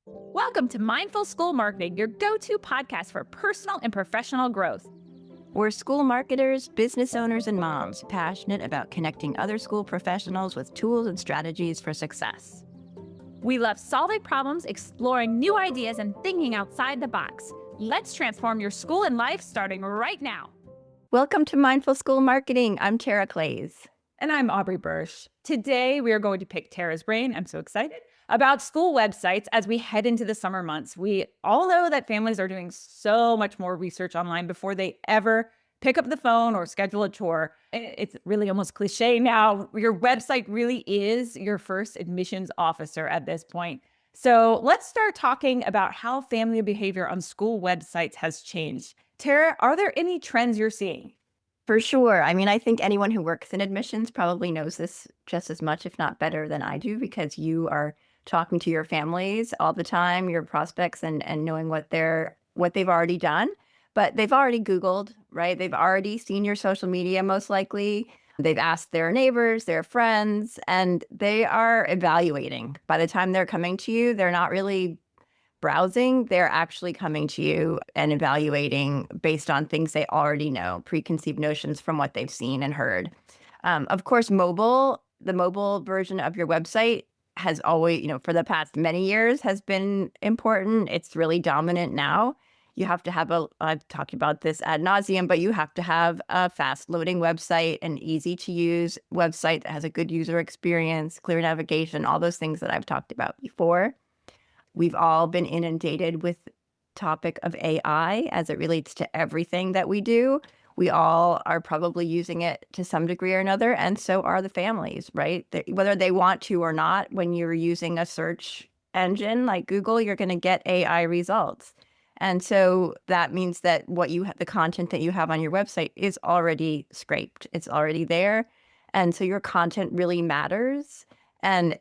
Welcome to Mindful School Marketing, your go-to podcast for personal and professional growth. We're school marketers, business owners, and moms passionate about connecting other school professionals with tools and strategies for success. We love solving problems, exploring new ideas, and thinking outside the box. Let's transform your school and life starting right now. Welcome to Mindful School Marketing. I'm Tara Clays. And I'm Aubrey Bursch. Today, we are going to pick Tara's brain. I'm so excited about school websites as we head into the summer months. We all know that families are doing so much more research online before they ever pick up the phone or schedule a chore. It's really almost cliche now. Your website really is your first admissions officer at this point. So let's start talking about how family behavior on school websites has changed. Tara, are there any trends you're seeing? For sure. I think anyone who works in admissions probably knows this just as much, if not better than I do, because you are talking to your families all the time, your prospects, and knowing what they've already done. But they've already Googled, right? They've already seen your social media, most likely. They've asked their neighbors, their friends, and they are evaluating. By the time they're coming to you, they're not really browsing, they're actually coming to you and evaluating based on things they already know, preconceived notions from what they've seen and heard. Of course, the mobile version of your website has always, for the past many years has been important. It's really dominant now. You have to have I've talked about this ad nauseum, but you have to have a fast loading website, an easy to use website that has a good user experience, clear navigation, all those things that I've talked about before. We've all been inundated with topic of AI as it relates to everything that we do. We all are probably using it to some degree or another, and so are the families, right? Whether they want to or not, when you're using a search engine like Google, you're going to get AI results. And so that means that the content that you have on your website is already scraped. It's already there. And so your content really matters. And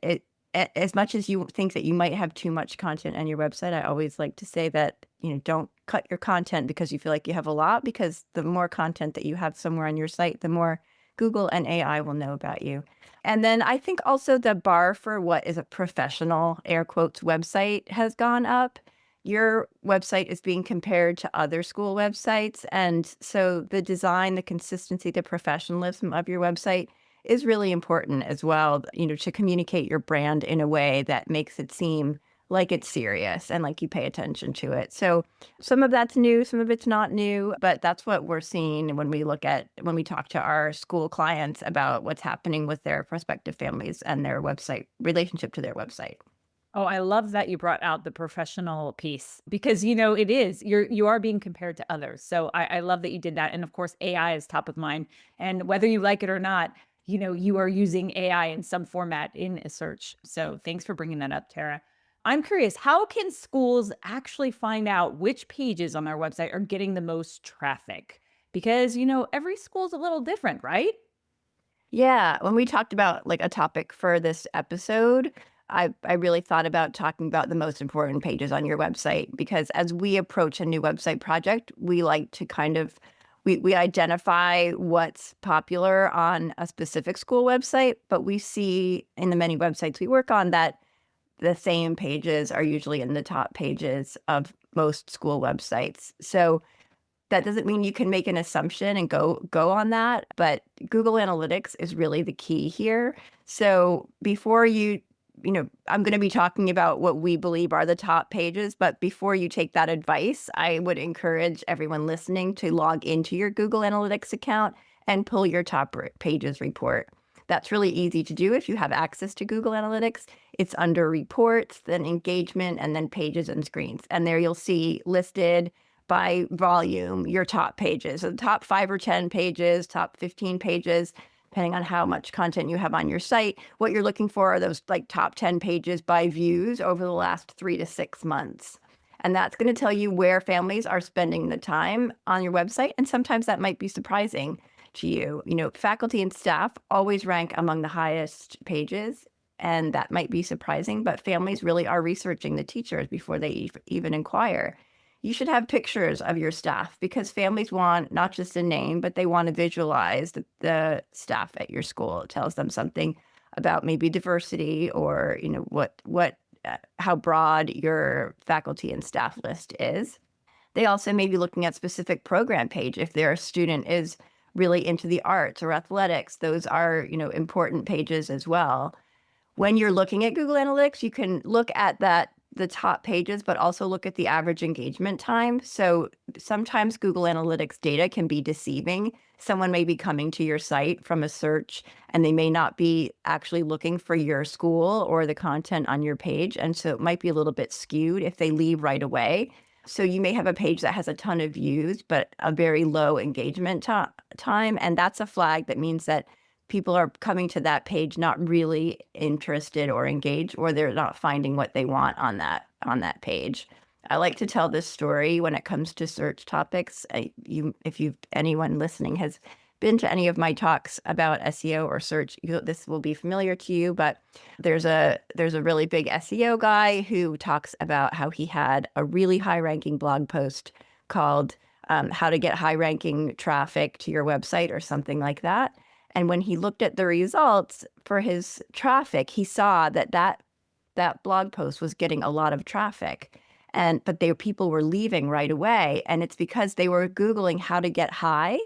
as much as you think that you might have too much content on your website, I always like to say that, don't cut your content because you feel like you have a lot, because the more content that you have somewhere on your site, the more Google and AI will know about you. And then I think also the bar for what is a professional, air quotes, website has gone up. Your website is being compared to other school websites. And so the design, the consistency, the professionalism of your website is really important as well, to communicate your brand in a way that makes it seem like it's serious and like you pay attention to it. So some of that's new, some of it's not new, but that's what we're seeing when we talk to our school clients about what's happening with their prospective families and their website relationship to their website. Oh, I love that you brought out the professional piece because it is you are being compared to others. So I love that you did that. And of course, AI is top of mind. And whether you like it or not, you are using AI in some format in a search. So thanks for bringing that up, Tara. I'm curious, how can schools actually find out which pages on their website are getting the most traffic? Because, every school's a little different, right? Yeah, when we talked about like a topic for this episode, I really thought about talking about the most important pages on your website, because as we approach a new website project, we like to we identify what's popular on a specific school website, but we see in the many websites we work on that the same pages are usually in the top pages of most school websites. So that doesn't mean you can make an assumption and go on that, but Google Analytics is really the key here. So before I'm going to be talking about what we believe are the top pages, but before you take that advice, I would encourage everyone listening to log into your Google Analytics account and pull your top pages report. That's really easy to do if you have access to Google Analytics. It's under reports, then engagement, and then pages and screens. And there you'll see listed by volume your top pages. So the top 5 or 10 pages, top 15 pages, depending on how much content you have on your site. What you're looking for are those like top 10 pages by views over the last 3 to 6 months. And that's going to tell you where families are spending the time on your website. And sometimes that might be surprising to you. Faculty and staff always rank among the highest pages, and that might be surprising, but families really are researching the teachers before they even inquire. You should have pictures of your staff, because families want not just a name, but they want to visualize the staff at your school. It tells them something about maybe diversity or, what how broad your faculty and staff list is. They also may be looking at specific program page. If their student is really into the arts or athletics, those are, important pages as well. When you're looking at Google Analytics, you can look at the top pages, but also look at the average engagement time. So sometimes Google Analytics data can be deceiving. Someone may be coming to your site from a search and they may not be actually looking for your school or the content on your page. And so it might be a little bit skewed if they leave right away. So you may have a page that has a ton of views, but a very low engagement time. And that's a flag that means that people are coming to that page not really interested or engaged, or they're not finding what they want on that page. I like to tell this story when it comes to search topics. If anyone listening has been to any of my talks about SEO or search, this will be familiar to you. But there's a really big SEO guy who talks about how he had a really high-ranking blog post called "How to Get High-Ranking Traffic to Your Website" or something like that. And when he looked at the results for his traffic, he saw that blog post was getting a lot of traffic, but people were leaving right away, and it's because they were Googling how to get high,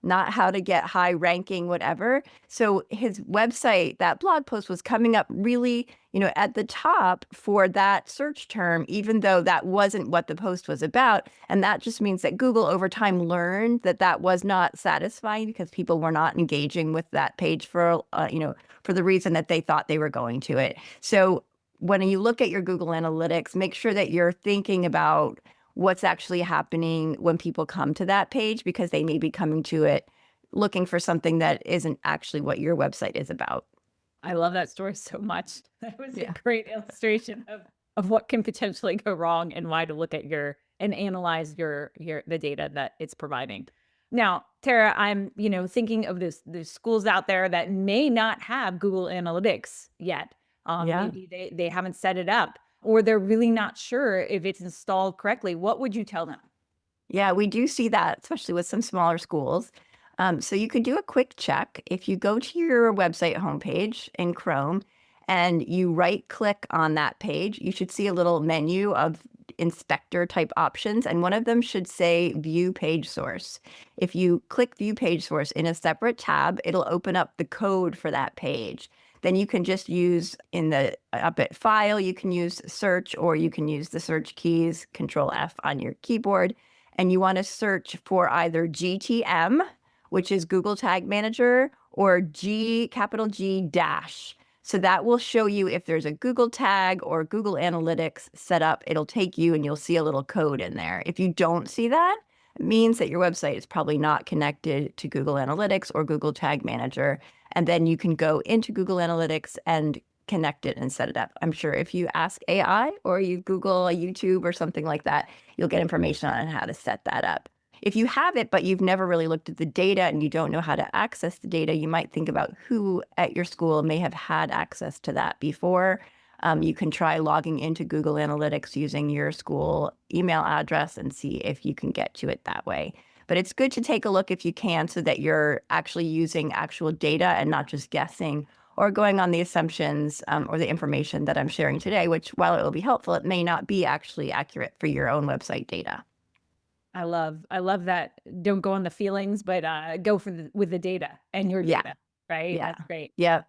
not how to get high ranking, whatever. So his website, that blog post was coming up really, at the top for that search term, even though that wasn't what the post was about. And that just means that Google over time learned that was not satisfying because people were not engaging with that page for the reason that they thought they were going to it. So when you look at your Google Analytics, make sure that you're thinking about what's actually happening when people come to that page, because they may be coming to it looking for something that isn't actually what your website is about. I love that story so much. That was Yeah. a great illustration of what can potentially go wrong and why to look at and analyze the data that it's providing. Now, Tara, I'm, thinking of there's schools out there that may not have Google Analytics yet. Yeah. Maybe they haven't set it up, or they're really not sure if it's installed correctly. What would you tell them? Yeah, we do see that, especially with some smaller schools. So you could do a quick check. If you go to your website homepage in Chrome and you right-click on that page, you should see a little menu of inspector type options, and one of them should say View Page Source. If you click View Page Source in a separate tab, it'll open up the code for that page. Then you can just use up at File, you can use Search, or you can use the search keys, Control F on your keyboard. And you want to search for either GTM, which is Google Tag Manager, or capital G dash. So that will show you if there's a Google tag or Google Analytics set up. It'll take you and you'll see a little code in there. If you don't see that, it means that your website is probably not connected to Google Analytics or Google Tag Manager. And then you can go into Google Analytics and connect it and set it up. I'm sure if you ask AI or you Google a YouTube or something like that, you'll get information on how to set that up. If you have it, but you've never really looked at the data and you don't know how to access the data, you might think about who at your school may have had access to that before. You can try logging into Google Analytics using your school email address and see if you can get to it that way. But it's good to take a look if you can, so that you're actually using actual data and not just guessing or going on the assumptions or the information that I'm sharing today, which, while it will be helpful, it may not be actually accurate for your own website data. I love that. Don't go on the feelings, but go with the data and your Yeah. data, right? Yeah. That's great. Yeah.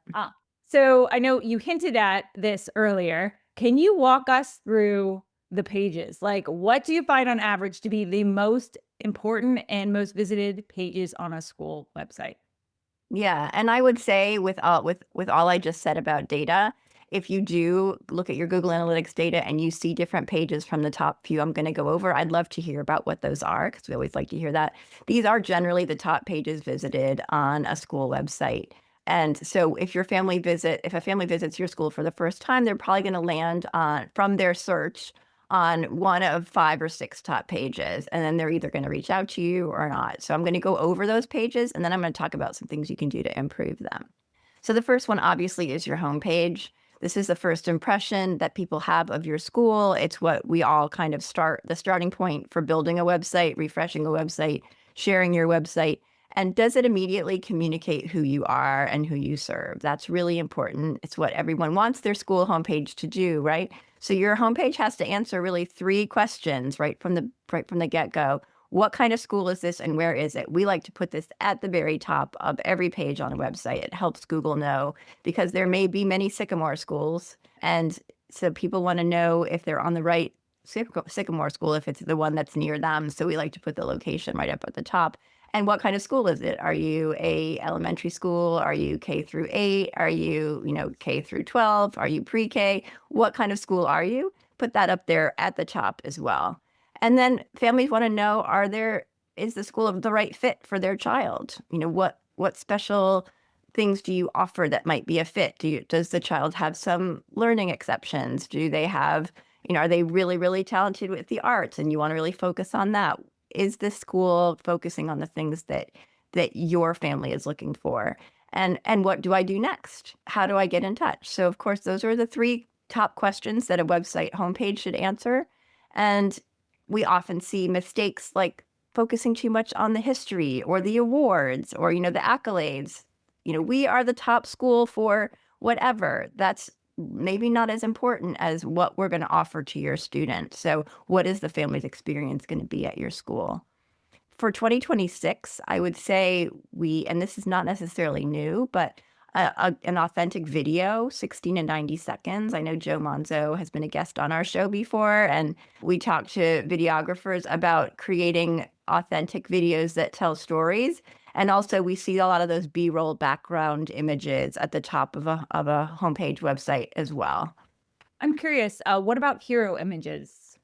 So I know you hinted at this earlier. Can you walk us through the pages? Like, what do you find on average to be the most important and most visited pages on a school website? Yeah, and I would say with all I just said about data, if you do look at your Google Analytics data and you see different pages from the top few I'm going to go over, I'd love to hear about what those are, because we always like to hear that. These are generally the top pages visited on a school website. And so if a family visits your school for the first time, they're probably going to land from their search on one of 5 or 6 top pages, and then they're either going to reach out to you or not. So I'm going to go over those pages, and then I'm going to talk about some things you can do to improve them. So the first one obviously is your homepage. This is the first impression that people have of your school. It's what we all the starting point for building a website, refreshing a website, sharing your website. And does it immediately communicate who you are and who you serve? That's really important. It's what everyone wants their school homepage to do, right? So your homepage has to answer really three questions right from the get-go. What kind of school is this and where is it? We like to put this at the very top of every page on a website. It helps Google know because there may be many Sycamore schools. And so people want to know if they're on the right Sycamore school, if it's the one that's near them. So we like to put the location right up at the top. And what kind of school is it? Are you a elementary school? Are you K through 8? Are you, K through 12? Are you pre-K? What kind of school are you? Put that up there at the top as well. And then families want to know, is the school of the right fit for their child? What special things do you offer that might be a fit? Does the child have some learning exceptions? Do they have, are they really, really talented with the arts and you want to really focus on that? Is this school focusing on the things that your family is looking for? And what do I do next? How do I get in touch? So of course, those are the three top questions that a website homepage should answer. And we often see mistakes like focusing too much on the history or the awards or, the accolades. We are the top school for whatever. That's maybe not as important as what we're going to offer to your student. So what is the family's experience going to be at your school? For 2026, I would say and this is not necessarily new, but an authentic video, 16 to 90 seconds. I know Joe Manzo has been a guest on our show before, and we talked to videographers about creating authentic videos that tell stories. And also we see a lot of those B-roll background images at the top of a homepage website as well. I'm curious, what about hero images?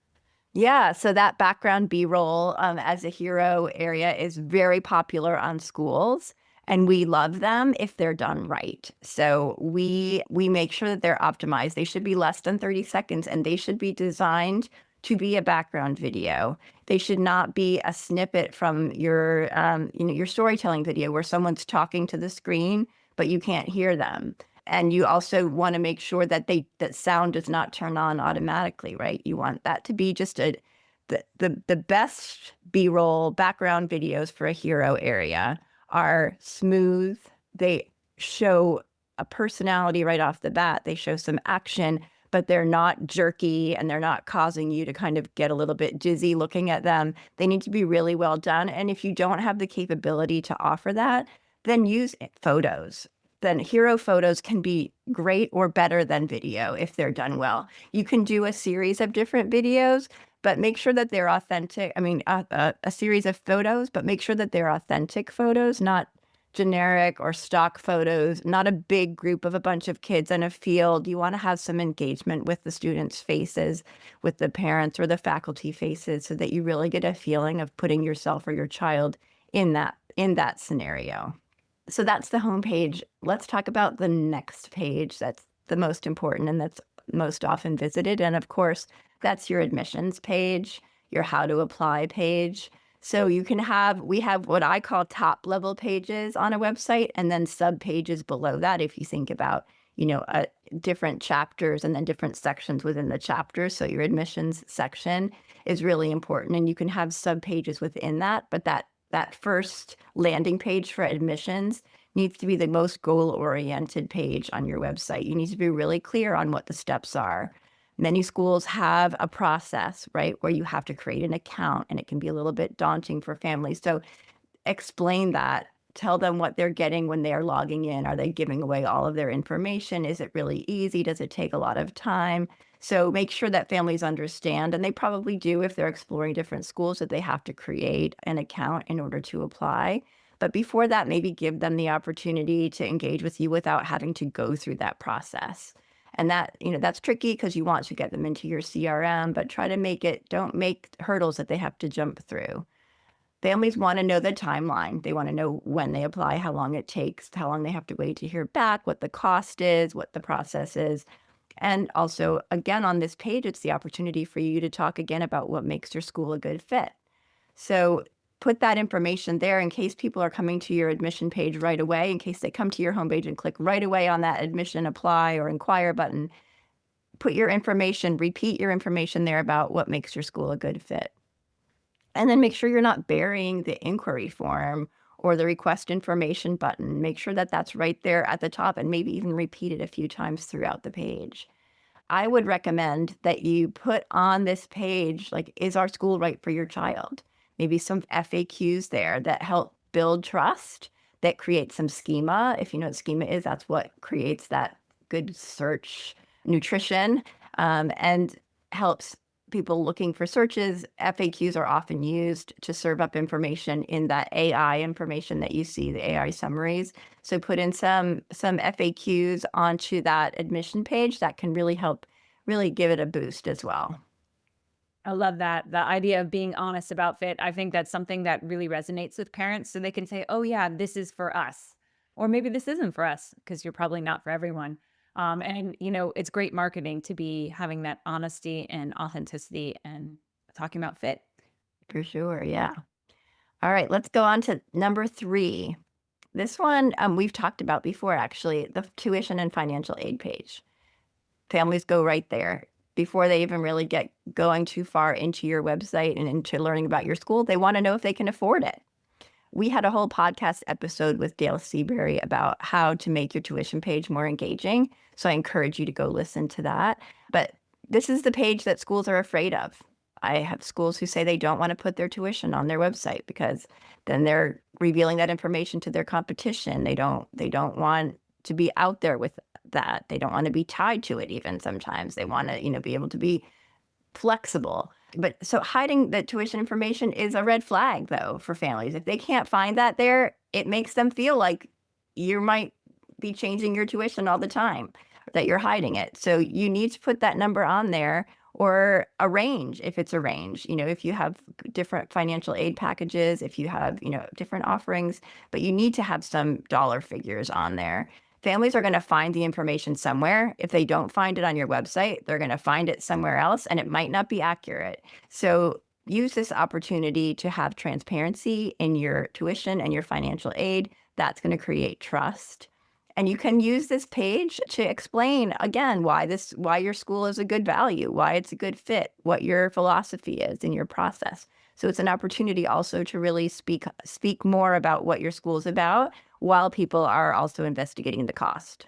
Yeah, so that background B-roll as a hero area is very popular on schools, and we love them if they're done right. So we make sure that they're optimized. They should be less than 30 seconds, and they should be designed to be a background video. They should not be a snippet from your storytelling video where someone's talking to the screen, but you can't hear them. And you also want to make sure that that sound does not turn on automatically, right? You want that to be just the best B-roll background videos for a hero area are smooth. They show a personality right off the bat. They show some action, but they're not jerky and they're not causing you to kind of get a little bit dizzy looking at them. They need to be really well done. And if you don't have the capability to offer that, then use photos. Then hero photos can be great or better than video if they're done well. You can do a series of different videos, but make sure that they're authentic. I mean, a series of photos, but make sure that they're authentic photos, not generic or stock photos, not a big group of a bunch of kids in a field. You want to have some engagement with the students' faces, with the parents or the faculty faces, so that you really get a feeling of putting yourself or your child in that scenario. So that's the homepage. Let's talk about the next page. That's the most important and that's most often visited. And of course, that's your admissions page, your how to apply page. So we have what I call top level pages on a website and then sub pages below that. If you think about, different chapters and then different sections within the chapters. So your admissions section is really important and you can have sub pages within that, but that first landing page for admissions needs to be the most goal-oriented page on your website. You need to be really clear on what the steps are. Many schools have a process, right, where you have to create an account, and it can be a little bit daunting for families. So explain that. Tell them what they're getting when they are logging in. Are they giving away all of their information? Is it really easy? Does it take a lot of time? So make sure that families understand, and they probably do if they're exploring different schools, that they have to create an account in order to apply. But before that, maybe give them the opportunity to engage with you without having to go through that process. And that's tricky because you want to get them into your CRM, but don't make hurdles that they have to jump through. Families want to know the timeline. They want to know when they apply, how long it takes, how long they have to wait to hear back, what the cost is, what the process is. And also, again, on this page, it's the opportunity for you to talk again about what makes your school a good fit. So put that information there in case people are coming to your admission page right away, in case they come to your homepage and click right away on that admission apply or inquire button. Repeat your information there about what makes your school a good fit. And then make sure you're not burying the inquiry form or the request information button. Make sure that that's right there at the top and maybe even repeat it a few times throughout the page. I would recommend that you put on this page, like, is our school right for your child? Maybe some FAQs there that help build trust, that create some schema. If you know what schema is, that's what creates that good search nutrition, and helps people looking for searches. FAQs are often used to serve up information in that AI information that you see, the AI summaries. So put in some FAQs onto that admission page that can really help really give it a boost as well. I love that. The idea of being honest about fit. I think that's something that really resonates with parents so they can say, oh, yeah, this is for us. Or maybe this isn't for us because you're probably not for everyone. It's great marketing to be having that honesty and authenticity and talking about fit. For sure, yeah. All right, let's go on to number 3. This one, we've talked about before, actually, the tuition and financial aid page. Families go right there. Before they even really get going too far into your website and into learning about your school, they wanna know if they can afford it. We had a whole podcast episode with Dale Seabury about how to make your tuition page more engaging, so I encourage you to go listen to that. But this is the page that schools are afraid of. I have schools who say they don't wanna put their tuition on their website because then they're revealing that information to their competition. They don't want to be out there with that. They don't wanna be tied to it even sometimes. They wanna, be able to be flexible. But so hiding the tuition information is a red flag, though, for families. If they can't find that there, it makes them feel like you might be changing your tuition all the time, that you're hiding it. So you need to put that number on there, or a range if it's a range. If you have different financial aid packages, if you have, different offerings, but you need to have some dollar figures on there. Families are going to find the information somewhere. If they don't find it on your website, they're going to find it somewhere else, and it might not be accurate. So use this opportunity to have transparency in your tuition and your financial aid. That's going to create trust. And you can use this page to explain again why your school is a good value, why it's a good fit, what your philosophy is in your process. So it's an opportunity also to really speak more about what your school is about while people are also investigating the cost.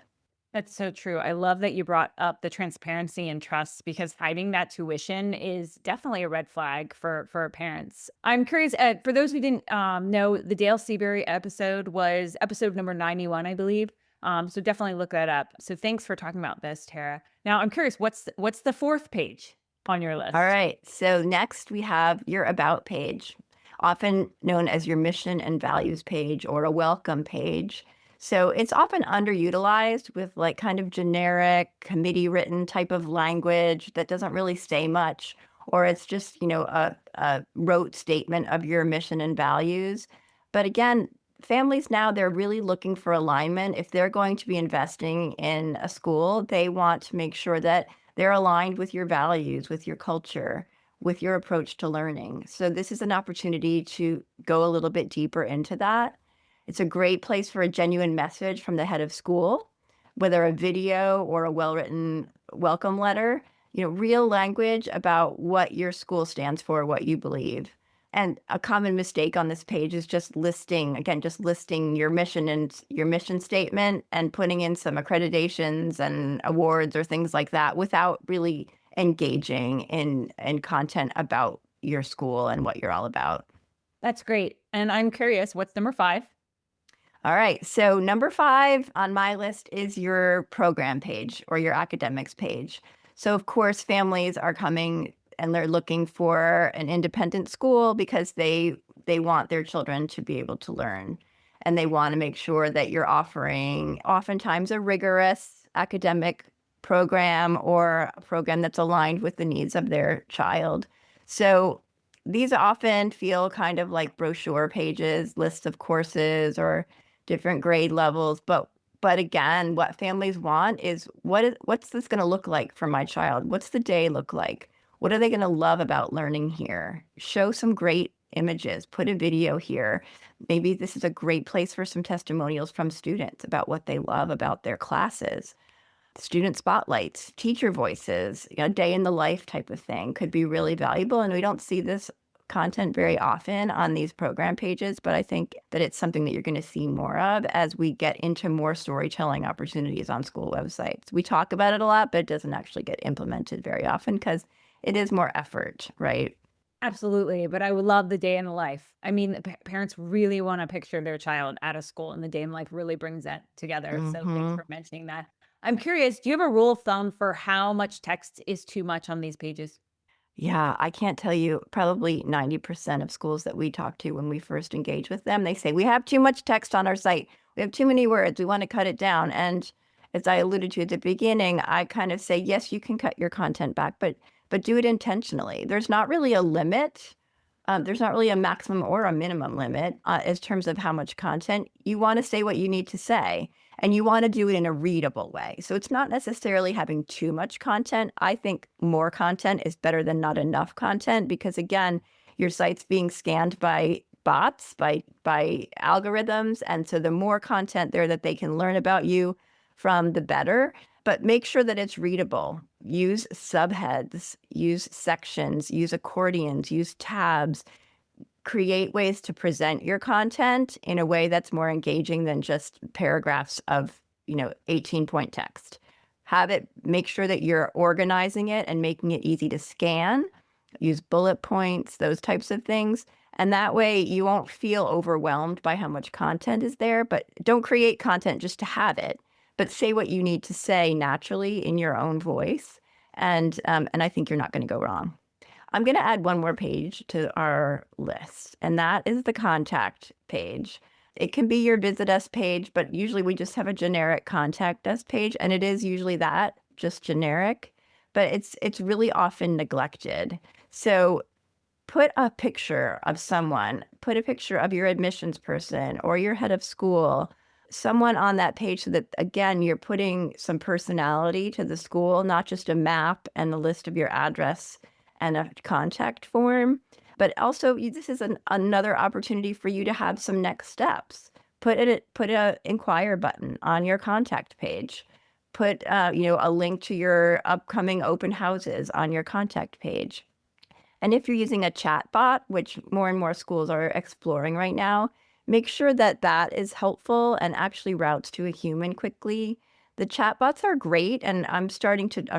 That's so true. I love that you brought up the transparency and trust because hiding that tuition is definitely a red flag for parents. I'm curious, for those who didn't know, the Dale Seabury episode was episode number 91, I believe. So definitely look that up. So thanks for talking about this, Tara. Now I'm curious, what's the fourth page on your All list? right. So next we have your about page, often known as your mission and values page or a welcome page. So it's often underutilized with like kind of generic committee written type of language that doesn't really say much, or it's just, a rote statement of your mission and values. But again, families now, they're really looking for alignment. If they're going to be investing in a school, they want to make sure that they're aligned with your values, with your culture, with your approach to learning. So this is an opportunity to go a little bit deeper into that. It's a great place for a genuine message from the head of school, whether a video or a well-written welcome letter, real language about what your school stands for, what you believe. And a common mistake on this page is just listing your mission and your mission statement and putting in some accreditations and awards or things like that without really engaging in content about your school and what you're all about. That's great. And I'm curious, what's number 5? All right. So number 5 on my list is your program page or your academics page. So of course, families are coming and they're looking for an independent school because they want their children to be able to learn. And they want to make sure that you're offering oftentimes a rigorous academic program or a program that's aligned with the needs of their child. So these often feel kind of like brochure pages, lists of courses or different grade levels, but again, what families want is what's this going to look like for my child? What's the day look like? What are they going to love about learning here? Show some great images, put a video here. Maybe this is a great place for some testimonials from students about what they love about their classes. Student spotlights, teacher voices, a day in the life type of thing could be really valuable. And we don't see this content very often on these program pages, but I think that it's something that you're going to see more of as we get into more storytelling opportunities on school websites. We talk about it a lot, but it doesn't actually get implemented very often because it is more effort, right? Absolutely, but I would love the day in the life. I mean, parents really wanna picture their child at a school, and the day in life really brings that together, so thanks Hmm. for mentioning that. I'm curious, do you have a rule of thumb for how much text is too much on these pages? Yeah, I can't tell you, probably 90% of schools that we talk to when we first engage with them, they say, we have too much text on our site. We have too many words. We want to cut it down. And as I alluded to at the beginning, I kind of say, yes, you can cut your content back, but do it intentionally. There's not really a limit. There's not really a maximum or a minimum limit as terms of how much content. You want to say what you need to say, and you want to do it in a readable way. So it's not necessarily having too much content. I think more content is better than not enough content because again, your site's being scanned by bots, by algorithms, and so the more content there that they can learn about you from, the better. But make sure that it's readable. Use subheads, use sections, use accordions, use tabs, create ways to present your content in a way that's more engaging than just paragraphs of, 18-point text. Have it, make sure that you're organizing it and making it easy to scan. Use bullet points, those types of things. And that way you won't feel overwhelmed by how much content is there, but don't create content just to have it, but say what you need to say naturally in your own voice. And I think you're not going to go wrong. I'm going to add one more page to our list, and that is the contact page. It can be your visit us page, but usually we just have a generic contact us page, and it is usually that, just generic, but it's really often neglected. So put a picture of someone, put a picture of your admissions person or your head of school, someone on that page so that, again, you're putting some personality to the school, not just a map and a list of your address and a contact form. But also, this is another opportunity for you to have some next steps. Put a inquire button on your contact page. Put a link to your upcoming open houses on your contact page. And if you're using a chat bot, which more and more schools are exploring right now, make sure that that is helpful and actually routes to a human quickly. The chatbots are great, and I'm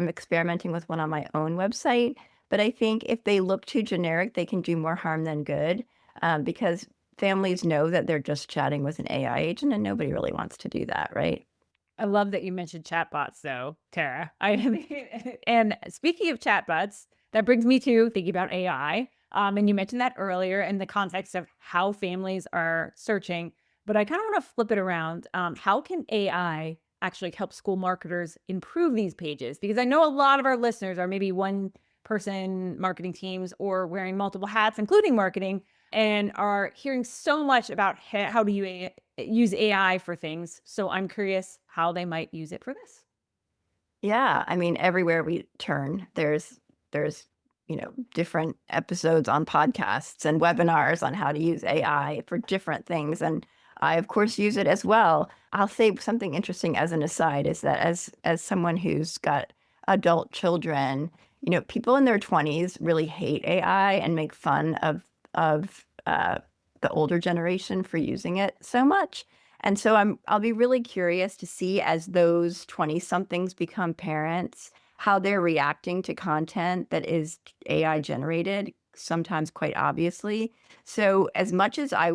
experimenting with one on my own website. But I think if they look too generic, they can do more harm than good because families know that they're just chatting with an AI agent, and nobody really wants to do that, right? I love that you mentioned chatbots though, Tara. And speaking of chatbots, that brings me to thinking about AI. And you mentioned that earlier in the context of how families are searching, but I kind of want to flip it around. How can AI actually help school marketers improve these pages? Because I know a lot of our listeners are maybe one person marketing teams or wearing multiple hats, including marketing, and are hearing so much about how do you use AI for things. So I'm curious how they might use it for this. Yeah, I mean, everywhere we turn, there's different episodes on podcasts and webinars on how to use AI for different things, and I, of course, use it as well. I'll say something interesting as an aside is that as someone who's got adult children, people in their 20s really hate AI and make fun of the older generation for using it so much. And so I'll be really curious to see as those 20 somethings become parents, how they're reacting to content that is AI generated, sometimes quite obviously. So as much as I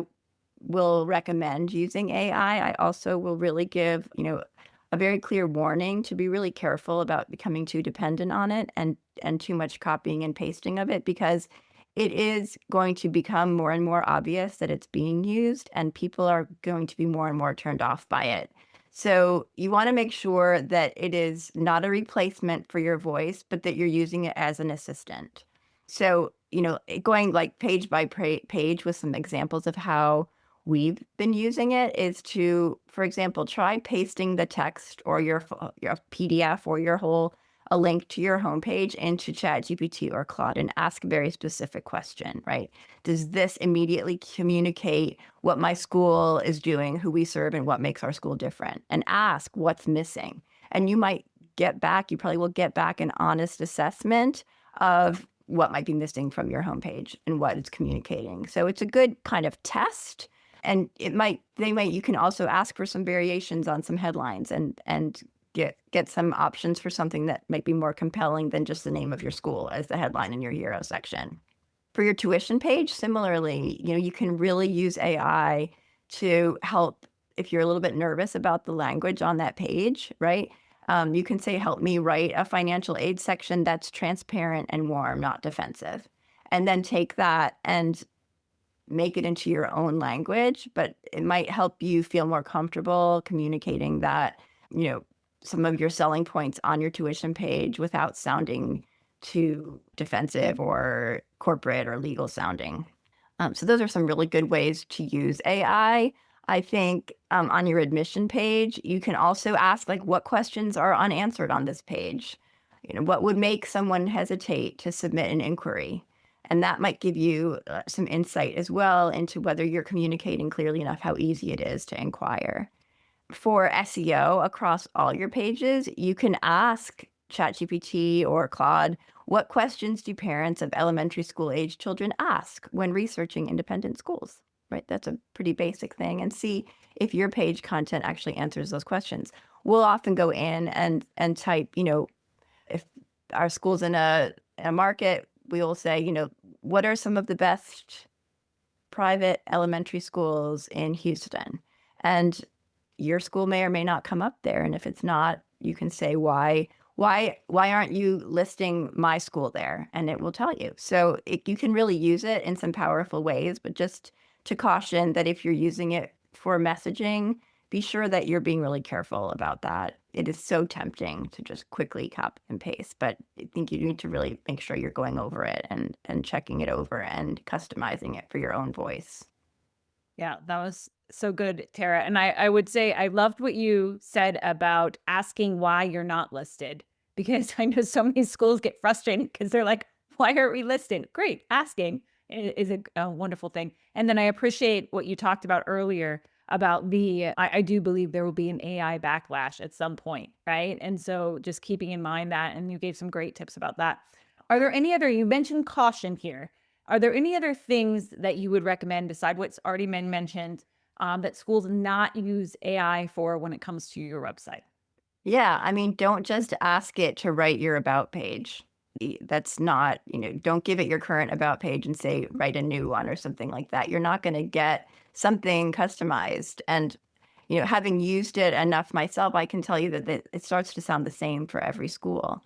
will recommend using AI, I also will really give, a very clear warning to be really careful about becoming too dependent on it and too much copying and pasting of it because it is going to become more and more obvious that it's being used and people are going to be more and more turned off by it. So you want to make sure that it is not a replacement for your voice, but that you're using it as an assistant. So, going like page by page with some examples of how we've been using it is to, for example, try pasting the text or your PDF or your whole a link to your homepage into ChatGPT or Claude and ask a very specific question, right? Does this immediately communicate what my school is doing, who we serve, and what makes our school different? And ask what's missing. And you probably will get back an honest assessment of what might be missing from your homepage and what it's communicating. So it's a good kind of test. And you can also ask for some variations on some headlines and get some options for something that might be more compelling than just the name of your school as the headline in your hero section. For your tuition page, similarly, you can really use AI to help if you're a little bit nervous about the language on that page, right? You can say, help me write a financial aid section that's transparent and warm, not defensive. And then take that and make it into your own language, but it might help you feel more comfortable communicating that, some of your selling points on your tuition page without sounding too defensive or corporate or legal sounding. So those are some really good ways to use AI. I think on your admission page, you can also ask like, what questions are unanswered on this page? What would make someone hesitate to submit an inquiry? And that might give you some insight as well into whether you're communicating clearly enough how easy it is to inquire. For SEO across all your pages, you can ask ChatGPT or Claude, what questions do parents of elementary school age children ask when researching independent schools? Right? That's a pretty basic thing, and see if your page content actually answers those questions. We'll often go in and type, if our school's in a market, we will say, what are some of the best private elementary schools in Houston? And your school may or may not come up there. And if it's not, you can say, why aren't you listing my school there? And it will tell you. So you can really use it in some powerful ways, but just to caution that if you're using it for messaging, be sure that you're being really careful about that. It is so tempting to just quickly copy and paste, but I think you need to really make sure you're going over it and checking it over and customizing it for your own voice. Yeah, that was so good, Tara. And I would say I loved what you said about asking why you're not listed, because I know so many schools get frustrated because they're like, why aren't we listed? Great. Asking is a wonderful thing. And then I appreciate what you talked about earlier about I do believe there will be an AI backlash at some point, right? And so just keeping in mind that, and you gave some great tips about that. Are there any other, you mentioned caution here. Are there any other things that you would recommend beside what's already been mentioned that schools not use AI for when it comes to your website? Yeah, I mean, don't just ask it to write your about page. That's not, don't give it your current about page and say, write a new one or something like that. You're not going to get something customized. And, having used it enough myself, I can tell you that it starts to sound the same for every school.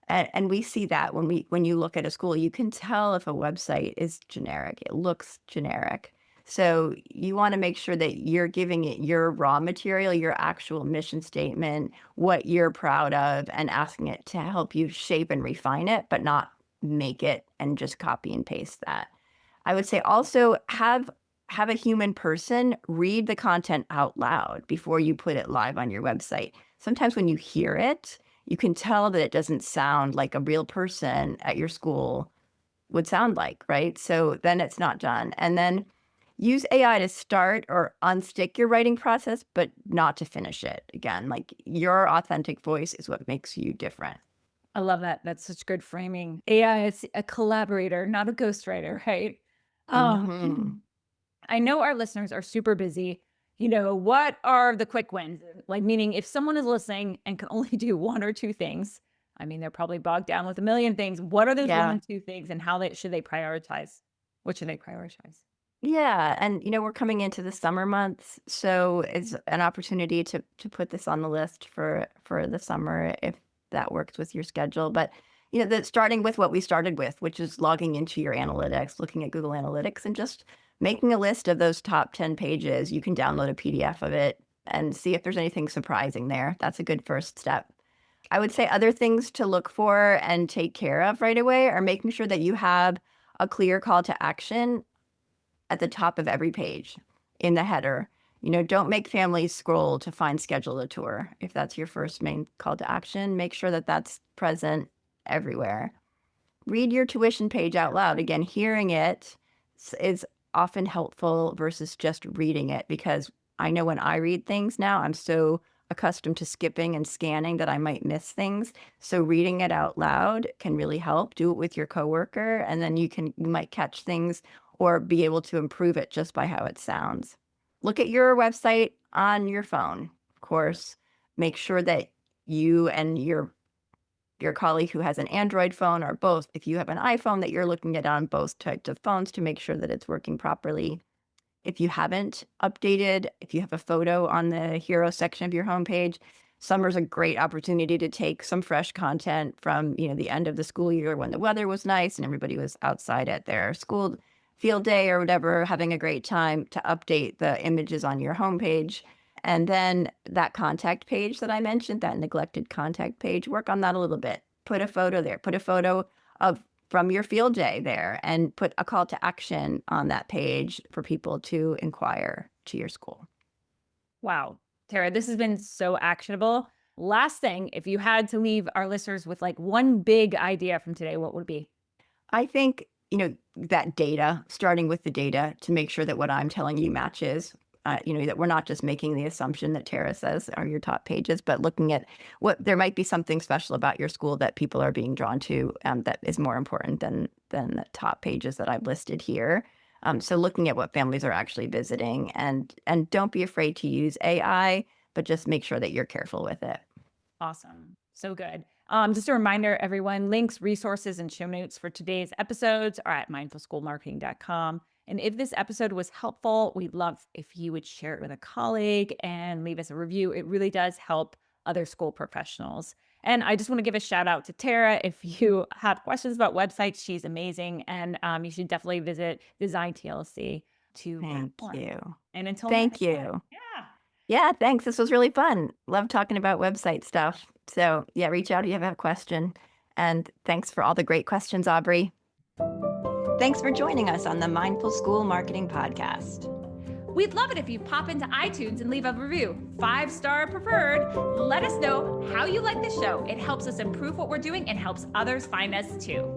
And we see that when you look at a school, you can tell if a website is generic. It looks generic. So you want to make sure that you're giving it your raw material, your actual mission statement, what you're proud of, and asking it to help you shape and refine it, but not make it and just copy and paste that. I would say also have a human person read the content out loud before you put it live on your website. Sometimes when you hear it, you can tell that it doesn't sound like a real person at your school would sound like, right? So then it's not done. And then use AI to start or unstick your writing process, but not to finish it. Again, like your authentic voice is what makes you different. I love that. That's such good framing. AI is a collaborator, not a ghostwriter, right? Hmm. I know our listeners are super busy. What are the quick wins? Like, meaning if someone is listening and can only do one or two things, I mean, they're probably bogged down with a million things. What are those one Yeah. and two things, and should they prioritize? What should they prioritize? Yeah. And, we're coming into the summer months. So it's an opportunity to put this on the list for the summer if that works with your schedule. But, that starting with what we started with, which is logging into your analytics, looking at Google Analytics and just making a list of those top 10 pages. You can download a PDF of it and see if there's anything surprising there. That's a good first step. I would say other things to look for and take care of right away are making sure that you have a clear call to action at the top of every page in the header. Don't make families scroll to find schedule a tour. If that's your first main call to action, make sure that that's present everywhere. Read your tuition page out loud. Again, hearing it is often helpful versus just reading it, because I know when I read things now, I'm so accustomed to skipping and scanning that I might miss things. So reading it out loud can really help. Do it with your coworker, and then you might catch things or be able to improve it just by how it sounds. Look at your website on your phone, of course. Make sure that you and your colleague who has an Android phone, or both, if you have an iPhone, that you're looking at on both types of phones to make sure that it's working properly. If you haven't updated, if you have a photo on the hero section of your homepage, summer's a great opportunity to take some fresh content from, the end of the school year when the weather was nice and everybody was outside at their school field day or whatever, having a great time, to update the images on your homepage. And then that contact page that I mentioned, that neglected contact page, work on that a little bit. Put a photo there. Put a photo of from your field day there, and put a call to action on that page for people to inquire to your school. Wow. Tara, this has been so actionable. Last thing, if you had to leave our listeners with like one big idea from today, what would it be? I think, that data, starting with the data to make sure that what I'm telling you matches, that we're not just making the assumption that Tara says are your top pages, but looking at what there might be something special about your school that people are being drawn to, that is more important than the top pages that I've listed here. So looking at what families are actually visiting, and don't be afraid to use AI, but just make sure that you're careful with it. Awesome. So good. Just a reminder, everyone, links, resources, and show notes for today's episodes are at mindfulschoolmarketing.com. And if this episode was helpful, we'd love if you would share it with a colleague and leave us a review. It really does help other school professionals. And I just want to give a shout out to Tara. If you have questions about websites, she's amazing. And you should definitely visit Design TLC to learn Thank more. you. And until Thank next time. you. Yeah. Yeah, thanks. This was really fun. Love talking about website stuff. So yeah, reach out if you have a question. And thanks for all the great questions, Aubrey. Thanks for joining us on the Mindful School Marketing Podcast. We'd love it if you pop into iTunes and leave a review, 5-star preferred. Let us know how you like the show. It helps us improve what we're doing and helps others find us too.